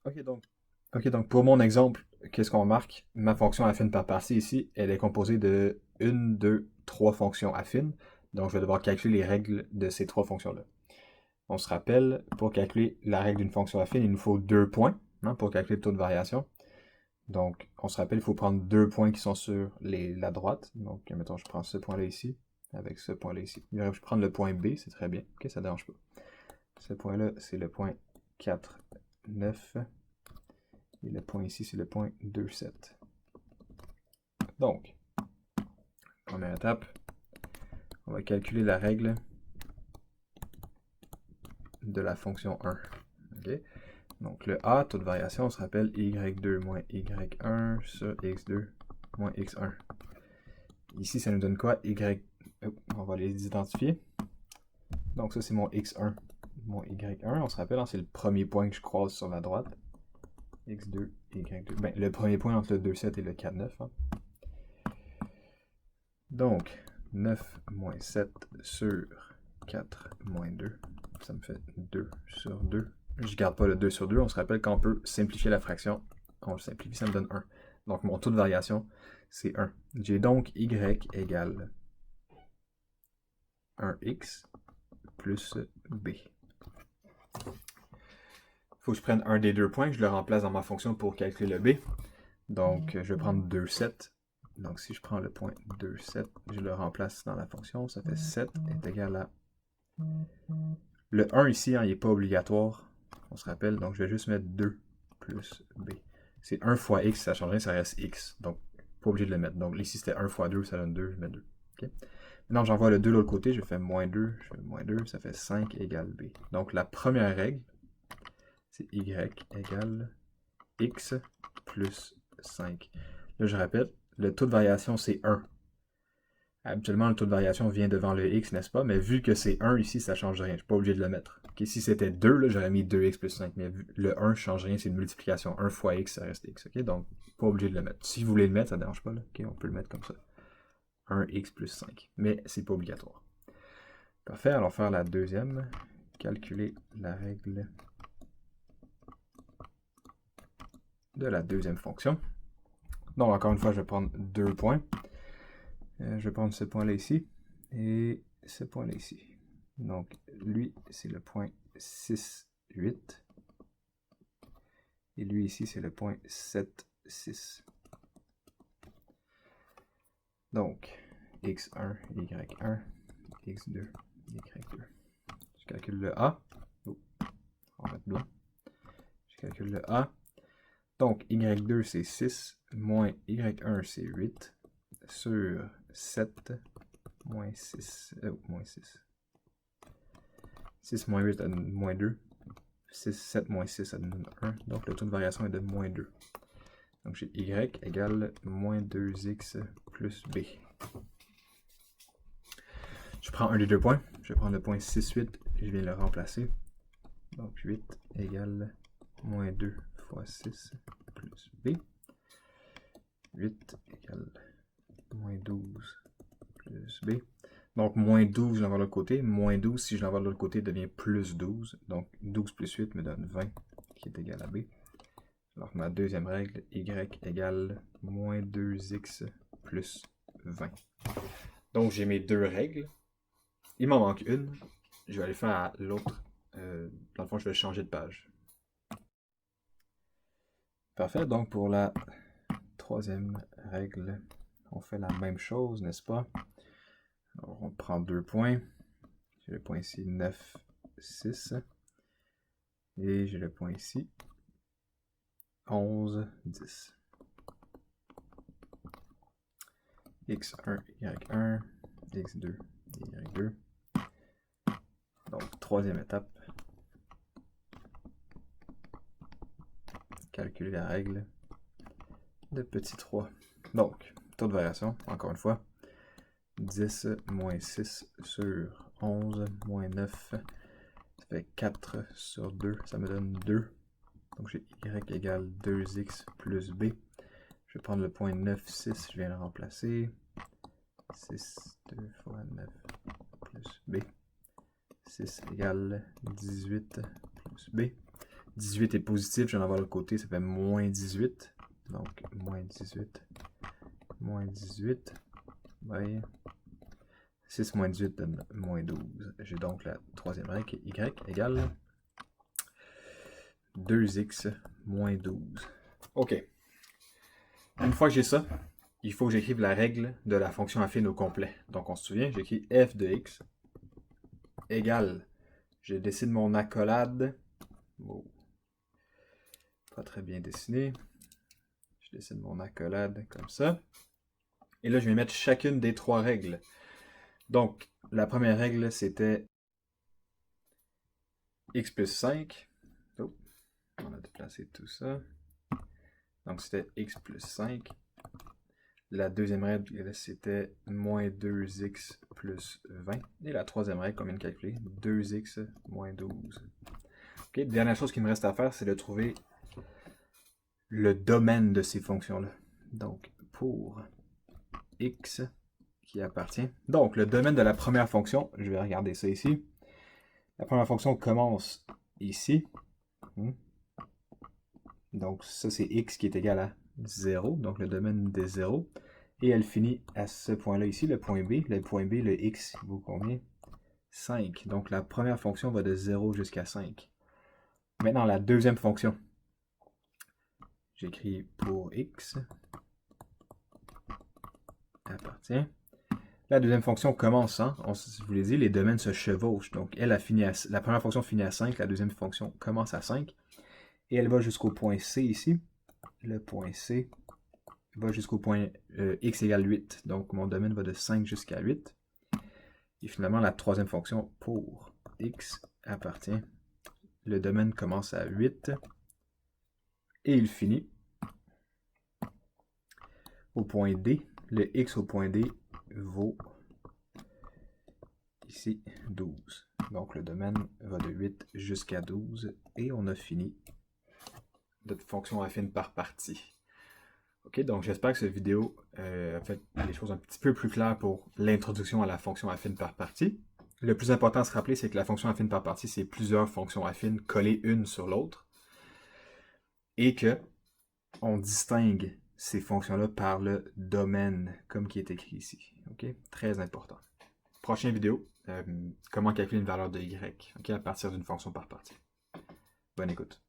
Ok, donc pour mon exemple, qu'est-ce qu'on remarque? Ma fonction affine par partie ici, elle est composée de une, deux, trois fonctions affines. Donc je vais devoir calculer les règles de ces trois fonctions-là. On se rappelle, pour calculer la règle d'une fonction affine, il nous faut 2 points, hein, pour calculer le taux de variation. Donc, on se rappelle, il faut prendre 2 points qui sont sur la droite. Donc, mettons, je prends ce point-là ici, avec ce point-là ici. Je vais prendre le point B, c'est très bien. Ok, ça ne dérange pas. Ce point-là, c'est le point 4, 9. Et le point ici, c'est le point 2, 7. Donc, première étape, on va calculer la règle de la fonction 1. Ok? Donc, le A, taux de variation, on se rappelle y2 moins y1 sur x2 moins x1. Ici, ça nous donne quoi? On va les identifier. Donc ça, c'est mon x1, mon y1. On se rappelle, hein, c'est le premier point que je croise sur la droite. x2, y2. Ben, le premier point entre le 2, 7 et le 4, 9. Hein. Donc, 9 moins 7 sur 4 moins 2. Ça me fait 2 sur 2. Je garde pas le 2 sur 2. On se rappelle qu'on peut simplifier la fraction. On le simplifie, ça me donne 1. Donc, mon taux de variation, c'est 1. J'ai donc y égale 1x plus b. Il faut que je prenne un des 2 points, que je le remplace dans ma fonction pour calculer le b. Donc, je vais prendre 2, 7. Donc, si je prends le point 2, 7, je le remplace dans la fonction. Ça fait 7 est égal à... Le 1 ici, hein, il n'est pas obligatoire. On se rappelle. Donc, je vais juste mettre 2 plus b. C'est 1 fois x, ça change rien, ça reste x. Donc, pas obligé de le mettre. Donc, ici, c'était 1 fois 2, ça donne 2, je mets 2. Okay? Maintenant, j'envoie le 2 de l'autre côté, je fais moins 2, je fais moins 2, ça fait 5 égale b. Donc, la première règle, c'est y égale x plus 5. Là, je répète, le taux de variation, c'est 1. Habituellement, le taux de variation vient devant le x, n'est-ce pas? Mais vu que c'est 1 ici, ça ne change rien. Je ne suis pas obligé de le mettre. Okay, si c'était 2, j'aurais mis 2x plus 5. Mais le 1 ne change rien, c'est une multiplication. 1 fois x, ça reste x. Okay? Donc, pas obligé de le mettre. Si vous voulez le mettre, ça ne dérange pas. Là. Okay, on peut le mettre comme ça. 1x plus 5. Mais c'est pas obligatoire. Parfait, allons faire la deuxième. Calculer la règle de la deuxième fonction. Donc, encore une fois, je vais prendre 2 points. Je vais prendre ce point-là ici et ce point-là ici. Donc, lui, c'est le point 6, 8. Et lui ici, c'est le point 7, 6. Donc, x1, y1, x2, y2. Je calcule le A. Oh, on va mettre blanc. Je calcule le A. Donc, y2, c'est 6, moins y1, c'est 8, sur 7, moins 6, moins 6. 6 moins 8 donne moins 2. 6, 7 moins 6, ça donne 1. Donc, le taux de variation est de moins 2. Donc, j'ai y égale moins 2x plus b. Je prends un des 2 points. Je vais prendre le point 6, 8 et je viens le remplacer. Donc, 8 égale moins 2 fois 6 plus b. 8 égale moins 12 plus b. Donc, moins 12, je l'envoie de l'autre côté. Moins 12, si je l'envoie de l'autre côté, devient plus 12. Donc, 12 plus 8 me donne 20, qui est égal à b. Alors, ma deuxième règle, y égale moins 2x plus 20. Donc, j'ai mes deux règles. Il m'en manque une. Je vais aller faire à l'autre. Dans le fond, je vais changer de page. Parfait. Donc, pour la troisième règle, on fait la même chose, n'est-ce pas? Alors, on prend 2 points. J'ai le point ici 9, 6. Et j'ai le point ici 11, 10. x1, y1, x2, y2. Donc, troisième étape. Calculer la règle de petit 3. Donc, taux de variation, encore une fois. 10 moins 6 sur 11 moins 9. Ça fait 4 sur 2. Ça me donne 2. Donc, j'ai y égale 2x plus b. Je vais prendre le point 9, 6. Je viens le remplacer. 6, 2 fois 9 plus b. 6 égale 18 plus b. 18 est positif, je vais en avoir de l'autre côté, ça fait moins 18. Donc, moins 18. Moins 18. Ouais. 6 moins 18 donne moins 12. J'ai donc la troisième règle qui est y égale 2x moins 12. OK. Une fois que j'ai ça, il faut que j'écrive la règle de la fonction affine au complet. Donc, on se souvient, j'écris f de x égale, je dessine mon accolade. Oh. Pas très bien dessiné. Je dessine mon accolade comme ça. Et là, je vais mettre chacune des trois règles. Donc, la première règle, c'était x plus 5. Oh, on a déplacé tout ça. Donc, c'était x plus 5. La deuxième règle, c'était moins 2x plus 20. Et la troisième règle, qu'on vient de calculer, 2x moins 12. OK, dernière chose qu'il me reste à faire, c'est de trouver le domaine de ces fonctions-là. Donc, pour x qui appartient. Donc, le domaine de la première fonction, je vais regarder ça ici. La première fonction commence ici. Donc, ça, c'est x qui est égal à 0, donc le domaine des 0. Et elle finit à ce point-là ici, le point B. Le point B, le x, vaut combien? 5. Donc, la première fonction va de 0 jusqu'à 5. Maintenant, la deuxième fonction. J'écris pour x appartient. La deuxième fonction commence, hein? Je vous l'ai dit, les domaines se chevauchent. Donc, elle a fini la première fonction finit à 5, la deuxième fonction commence à 5. Et elle va jusqu'au point C ici. Le point C va jusqu'au point x égale 8. Donc, mon domaine va de 5 jusqu'à 8. Et finalement, la troisième fonction pour x appartient. Le domaine commence à 8. Et il finit au point D. Le x au point D vaut ici 12. Donc, le domaine va de 8 jusqu'à 12. Et on a fini notre fonction affine par partie. Ok, donc j'espère que cette vidéo a fait les choses un petit peu plus claires pour l'introduction à la fonction affine par partie. Le plus important à se rappeler, c'est que la fonction affine par partie, c'est plusieurs fonctions affines collées une sur l'autre. Et que on distingue ces fonctions-là par le domaine, comme qui est écrit ici. Ok, très important. Prochaine vidéo, comment calculer une valeur de y, ok, à partir d'une fonction par partie. Bonne écoute.